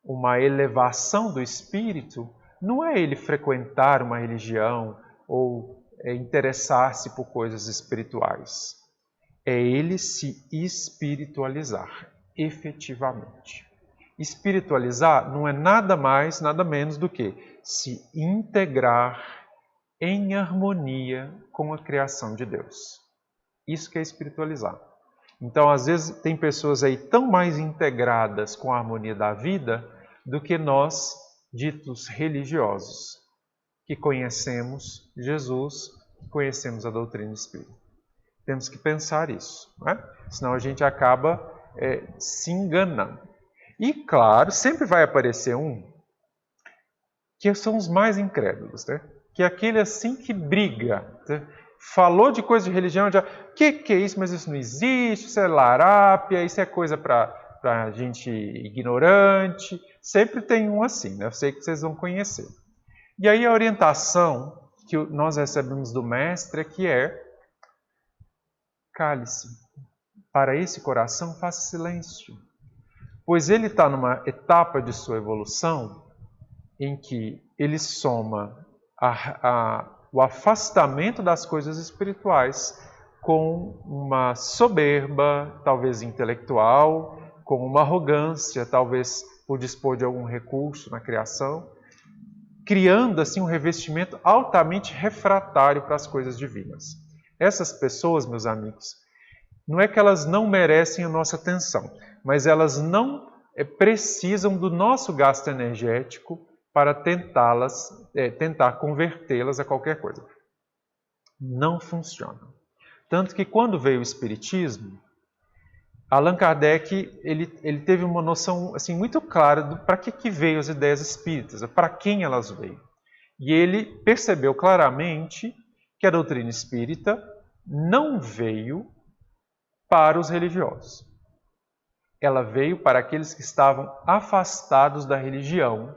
Speaker 1: uma elevação do espírito não é ele frequentar uma religião ou interessar-se por coisas espirituais. É ele se espiritualizar, efetivamente. Espiritualizar não é nada mais, nada menos do que se integrar em harmonia com a criação de Deus. Isso que é espiritualizar. Então, às vezes, tem pessoas aí tão mais integradas com a harmonia da vida do que nós, ditos religiosos, que conhecemos Jesus, que conhecemos a doutrina espírita. Temos que pensar isso, não é? Senão a gente acaba se enganando. E, claro, sempre vai aparecer um que são os mais incrédulos, né? Que é aquele assim que briga, né? Falou de coisa de religião, já, que é isso? Mas isso não existe, isso é larápia, isso é coisa para gente ignorante. Sempre tem um assim, né? Eu sei que vocês vão conhecer. E aí a orientação que nós recebemos do Mestre é que cale-se, para esse coração faça silêncio. Pois ele está numa etapa de sua evolução em que ele soma o afastamento das coisas espirituais com uma soberba, talvez intelectual, com uma arrogância, talvez por dispor de algum recurso na criação, criando assim um revestimento altamente refratário para as coisas divinas. Essas pessoas, meus amigos, não é que elas não merecem a nossa atenção, mas elas não precisam do nosso gasto energético para tentar convertê-las a qualquer coisa. Não funciona. Tanto que quando veio o Espiritismo, Allan Kardec ele teve uma noção assim, muito clara para que veio as ideias espíritas, para quem elas veio. E ele percebeu claramente que a doutrina espírita não veio para os religiosos. Ela veio para aqueles que estavam afastados da religião,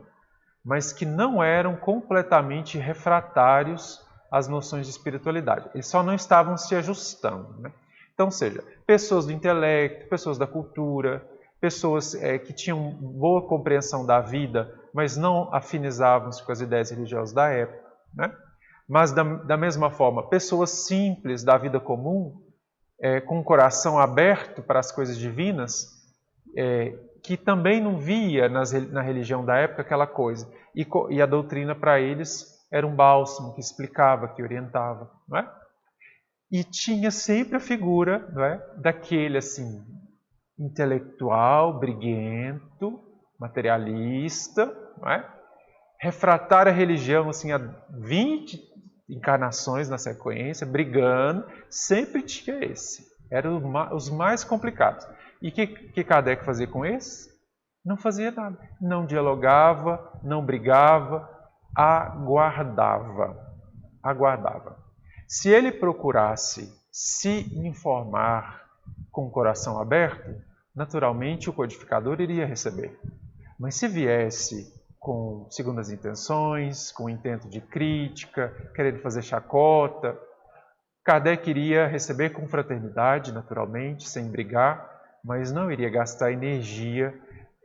Speaker 1: mas que não eram completamente refratários às noções de espiritualidade. Eles só não estavam se ajustando, né? Então, seja, pessoas do intelecto, pessoas da cultura, pessoas que tinham boa compreensão da vida, mas não afinizavam-se com as ideias religiosas da época, né? Mas, da mesma forma, pessoas simples da vida comum, com o coração aberto para as coisas divinas, que também não via na religião da época aquela coisa. E a doutrina para eles era um bálsamo que explicava, que orientava, não é? E tinha sempre a figura, não é, daquele assim, intelectual, briguento, materialista, não é? Refratário à religião assim, há 20 encarnações na sequência, brigando, sempre tinha esse. Eram os mais complicados. E o que Kardec fazia com esse? Não fazia nada. Não dialogava, não brigava, aguardava. Se ele procurasse se informar com o coração aberto, naturalmente o codificador iria receber. Mas se viesse com segundas intenções, com intento de crítica, querendo fazer chacota, Kardec iria receber com fraternidade, naturalmente, sem brigar, mas não iria gastar energia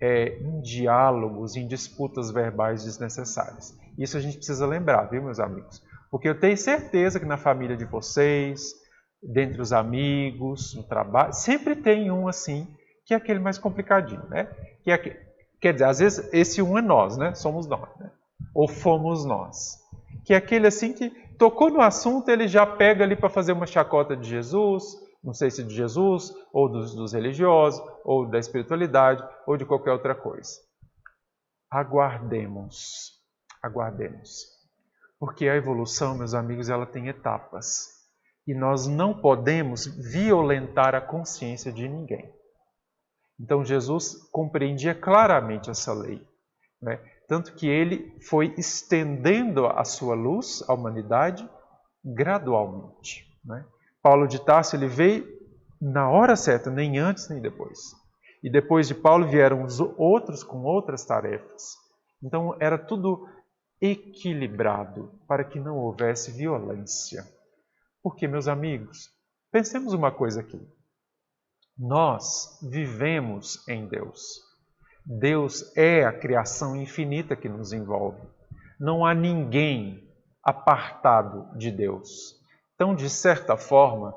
Speaker 1: em diálogos, em disputas verbais desnecessárias. Isso a gente precisa lembrar, viu, meus amigos? Porque eu tenho certeza que na família de vocês, dentre os amigos, no trabalho, sempre tem um assim, que é aquele mais complicadinho, né? Quer dizer, às vezes esse um é nós, né? Somos nós, né? Ou fomos nós. Que é aquele assim que tocou no assunto, ele já pega ali para fazer uma chacota de Jesus, não sei se de Jesus, ou dos religiosos, ou da espiritualidade, ou de qualquer outra coisa. Aguardemos. Porque a evolução, meus amigos, ela tem etapas. E nós não podemos violentar a consciência de ninguém. Então Jesus compreendia claramente essa lei, né? Tanto que ele foi estendendo a sua luz à humanidade gradualmente, né? Paulo de Tarso ele veio na hora certa, nem antes nem depois. E depois de Paulo vieram os outros com outras tarefas. Então era tudo equilibrado para que não houvesse violência. Porque, meus amigos, Pensemos uma coisa aqui. Nós vivemos em Deus. Deus é a criação infinita que nos envolve. Não há ninguém apartado de Deus. Então, de certa forma,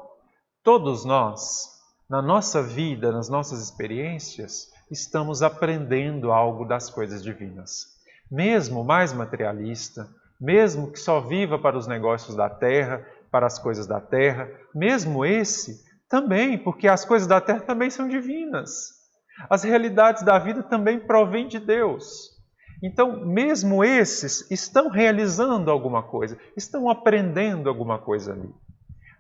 Speaker 1: todos nós, na nossa vida, nas nossas experiências, estamos aprendendo algo das coisas divinas. Mesmo o mais materialista, mesmo que só viva para os negócios da terra, para as coisas da terra, mesmo esse também, porque as coisas da terra também são divinas. As realidades da vida também provêm de Deus. Então, mesmo esses estão realizando alguma coisa, estão aprendendo alguma coisa ali.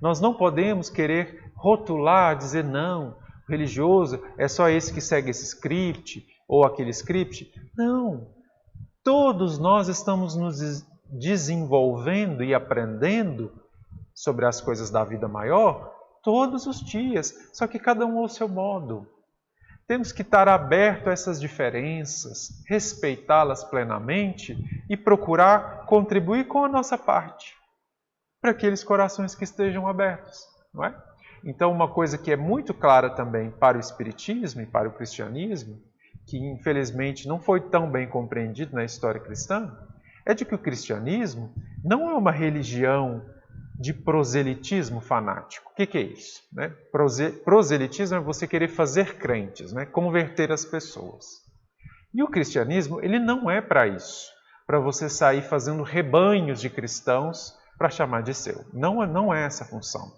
Speaker 1: Nós não podemos querer rotular, dizer não, o religioso é só esse que segue esse script ou aquele script. Não. Todos nós estamos nos desenvolvendo e aprendendo sobre as coisas da vida maior todos os dias, só que cada um ao seu modo. Temos que estar aberto a essas diferenças, respeitá-las plenamente e procurar contribuir com a nossa parte para aqueles corações que estejam abertos, não é? Então, uma coisa que é muito clara também para o Espiritismo e para o cristianismo, que infelizmente não foi tão bem compreendido na história cristã, é de que o cristianismo não é uma religião de proselitismo fanático. O que é isso? Né? Proselitismo é você querer fazer crentes, né? Converter as pessoas. E o cristianismo, ele não é para isso, para você sair fazendo rebanhos de cristãos para chamar de seu. Não é essa a função.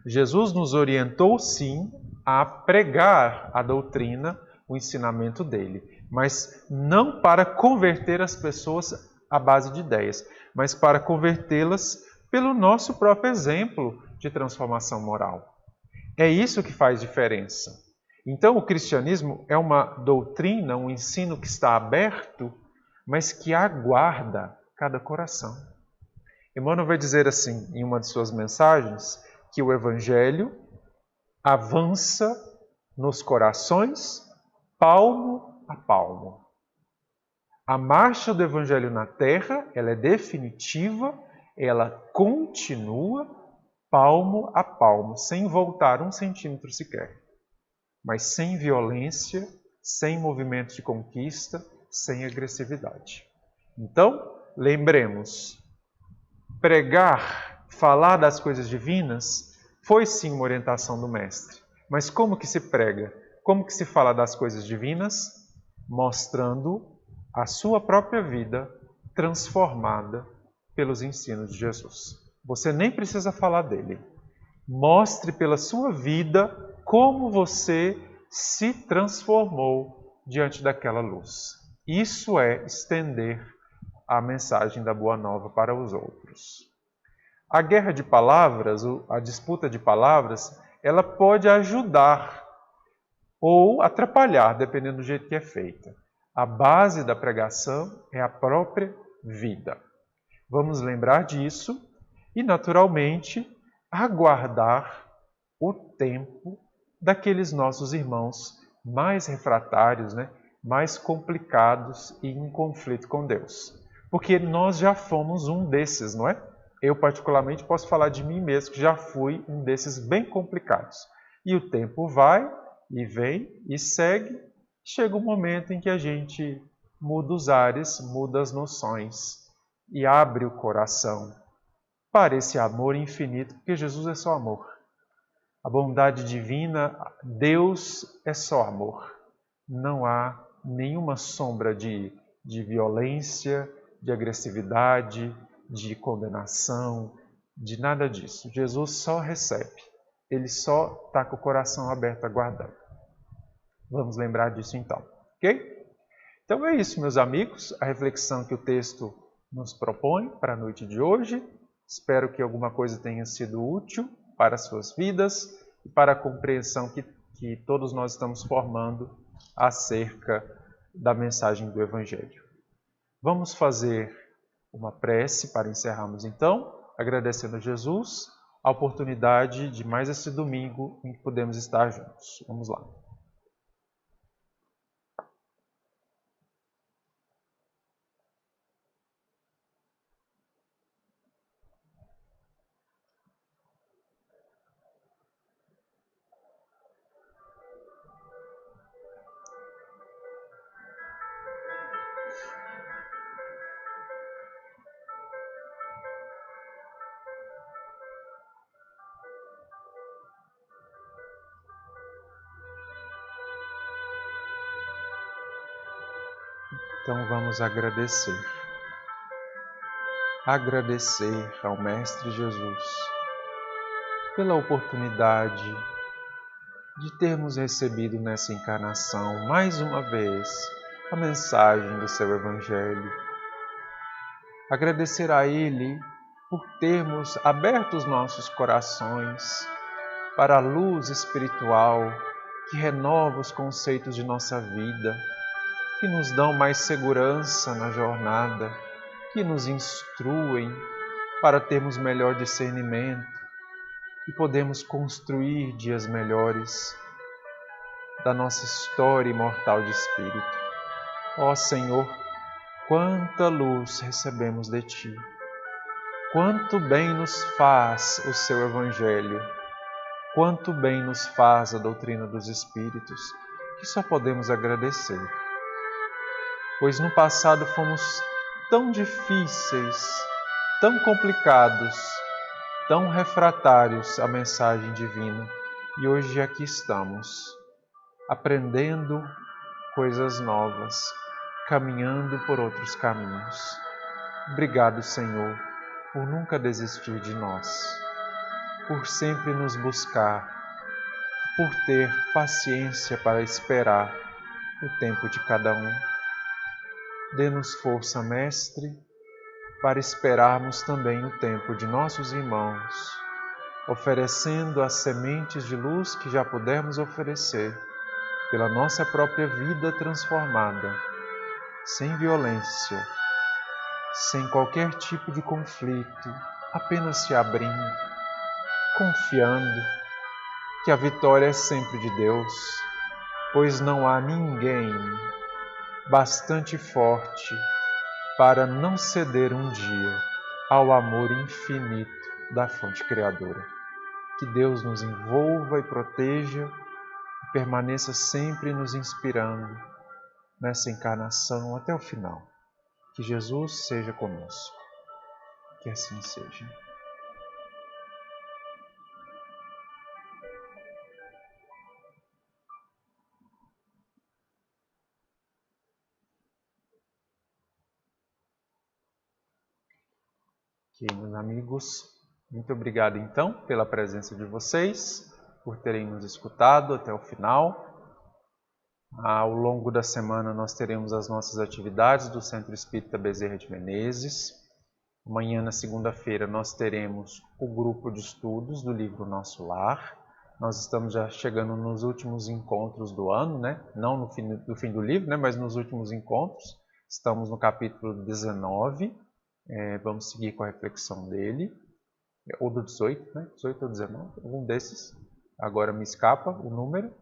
Speaker 1: Jesus nos orientou, sim, a pregar a doutrina, o ensinamento dele, mas não para converter as pessoas à base de ideias, mas para convertê-las pelo nosso próprio exemplo de transformação moral. É isso que faz diferença. Então, o cristianismo é uma doutrina, um ensino que está aberto, mas que aguarda cada coração. Emmanuel vai dizer assim, em uma de suas mensagens, que o Evangelho avança nos corações, palmo a palmo. A marcha do Evangelho na Terra, ela é definitiva, ela continua palmo a palmo, sem voltar 1 centímetro sequer, mas sem violência, sem movimento de conquista, sem agressividade. Então, lembremos, pregar, falar das coisas divinas, foi sim uma orientação do Mestre. Mas como que se prega? Como que se fala das coisas divinas? Mostrando a sua própria vida transformada pelos ensinos de Jesus. Você nem precisa falar dele. Mostre pela sua vida como você se transformou diante daquela luz. Isso é estender a mensagem da Boa Nova para os outros. A guerra de palavras, a disputa de palavras, ela pode ajudar ou atrapalhar, dependendo do jeito que é feita. A base da pregação é a própria vida. Vamos lembrar disso e, naturalmente, aguardar o tempo daqueles nossos irmãos mais refratários, né? Mais complicados e em conflito com Deus. Porque nós já fomos um desses, não é? Eu, particularmente, posso falar de mim mesmo, que já fui um desses bem complicados. E o tempo vai e vem e segue. Chega um momento em que a gente muda os ares, muda as noções e abre o coração para esse amor infinito, porque Jesus é só amor. A bondade divina, Deus é só amor. Não há nenhuma sombra de violência, de agressividade, de condenação, de nada disso. Jesus só recebe. Ele só está com o coração aberto aguardando. Vamos lembrar disso então, ok? Então é isso, meus amigos, a reflexão que o texto nos propõe para a noite de hoje. Espero que alguma coisa tenha sido útil para as suas vidas e para a compreensão que todos nós estamos formando acerca da mensagem do Evangelho. Vamos fazer uma prece para encerrarmos então, agradecendo a Jesus a oportunidade de mais esse domingo em que podemos estar juntos. Vamos lá. Então vamos agradecer. Agradecer ao Mestre Jesus pela oportunidade de termos recebido nessa encarnação, mais uma vez, a mensagem do seu Evangelho. Agradecer a Ele por termos aberto os nossos corações para a luz espiritual que renova os conceitos de nossa vida, que nos dão mais segurança na jornada, que nos instruem para termos melhor discernimento e podemos construir dias melhores da nossa história imortal de espírito. Ó Senhor, quanta luz recebemos de Ti, quanto bem nos faz o Seu Evangelho, quanto bem nos faz a doutrina dos Espíritos, que só podemos agradecer. Pois no passado fomos tão difíceis, tão complicados, tão refratários à mensagem divina, e hoje aqui estamos, aprendendo coisas novas, caminhando por outros caminhos. Obrigado, Senhor, por nunca desistir de nós, por sempre nos buscar, por ter paciência para esperar o tempo de cada um. Dê-nos força, Mestre, para esperarmos também o tempo de nossos irmãos, oferecendo as sementes de luz que já pudermos oferecer pela nossa própria vida transformada, sem violência, sem qualquer tipo de conflito, apenas se abrindo, confiando que a vitória é sempre de Deus, pois não há ninguém bastante forte para não ceder um dia ao amor infinito da fonte criadora. Que Deus nos envolva e proteja e permaneça sempre nos inspirando nessa encarnação até o final. Que Jesus seja conosco. Que assim seja. Ok, meus amigos, muito obrigado então pela presença de vocês, por terem nos escutado até o final. Ao longo da semana nós teremos as nossas atividades do Centro Espírita Bezerra de Menezes. Amanhã, na segunda-feira, nós teremos o grupo de estudos do livro Nosso Lar. Nós estamos já chegando nos últimos encontros do ano, né? Não no fim do livro, né? Mas nos últimos encontros. Estamos no capítulo 19. Vamos seguir com a reflexão dele. Ou do 18, né? 18 ou 19, algum desses. Agora me escapa o número.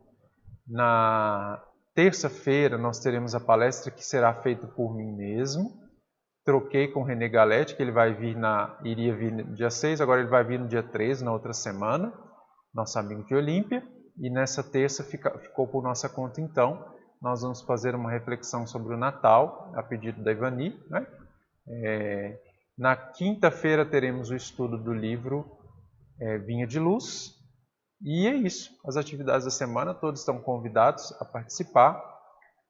Speaker 1: Na terça-feira nós teremos a palestra que será feita por mim mesmo. Troquei com o René Galete, que ele iria vir no dia 6, agora ele vai vir no dia 13, na outra semana, nosso amigo de Olímpia. E nessa terça ficou por nossa conta então. Nós vamos fazer uma reflexão sobre o Natal, a pedido da Ivani, né? Na quinta-feira teremos o estudo do livro Vinha de Luz. E é isso, as atividades da semana, todos estão convidados a participar,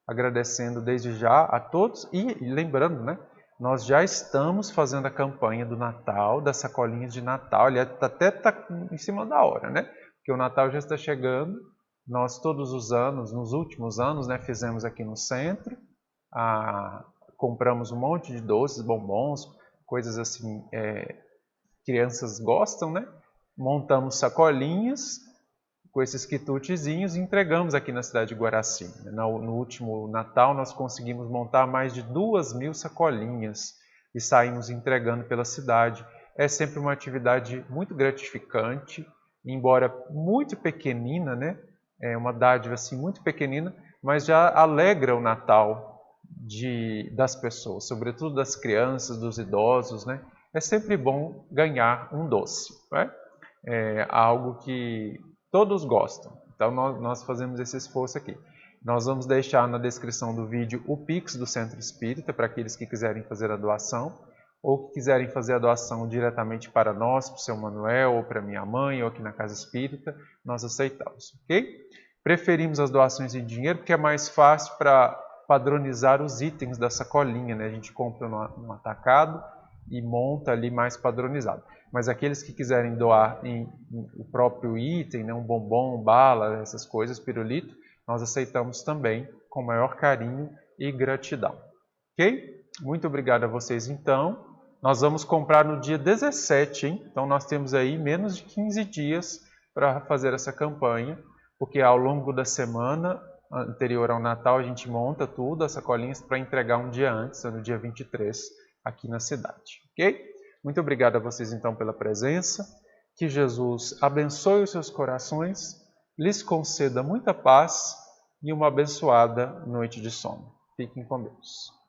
Speaker 1: agradecendo desde já a todos e lembrando, né, nós já estamos fazendo a campanha do Natal, das sacolinhas de Natal, aliás, até está em cima da hora, né, porque o Natal já está chegando. Nós todos os anos, nos últimos anos, né, fizemos aqui no centro, compramos um monte de doces, bombons, coisas assim, crianças gostam, né? Montamos sacolinhas com esses quitutezinhos e entregamos aqui na cidade de Guaraci. No último Natal nós conseguimos montar mais de 2.000 sacolinhas e saímos entregando pela cidade. É sempre uma atividade muito gratificante, embora muito pequenina, né? É uma dádiva assim muito pequenina, mas já alegra o Natal das pessoas, sobretudo das crianças, dos idosos, né? É sempre bom ganhar um doce, né? É algo que todos gostam. Então nós fazemos esse esforço aqui. Nós vamos deixar na descrição do vídeo o Pix do Centro Espírita para aqueles que quiserem fazer a doação ou que quiserem fazer a doação diretamente para nós, para o seu Manuel ou para minha mãe ou aqui na Casa Espírita, nós aceitamos, ok? Preferimos as doações em dinheiro porque é mais fácil para padronizar os itens da sacolinha, né? A gente compra no atacado e monta ali mais padronizado. Mas aqueles que quiserem doar o próprio item, né? Um bombom, bala, essas coisas, pirulito, nós aceitamos também com maior carinho e gratidão. Ok? Muito obrigado a vocês então. Nós vamos comprar no dia 17, hein? Então nós temos aí menos de 15 dias para fazer essa campanha, porque ao longo da semana anterior ao Natal a gente monta tudo, as sacolinhas, para entregar um dia antes, no dia 23, aqui na cidade. Ok? Muito obrigado a vocês então pela presença. Que Jesus abençoe os seus corações, lhes conceda muita paz e uma abençoada noite de sono. Fiquem com Deus.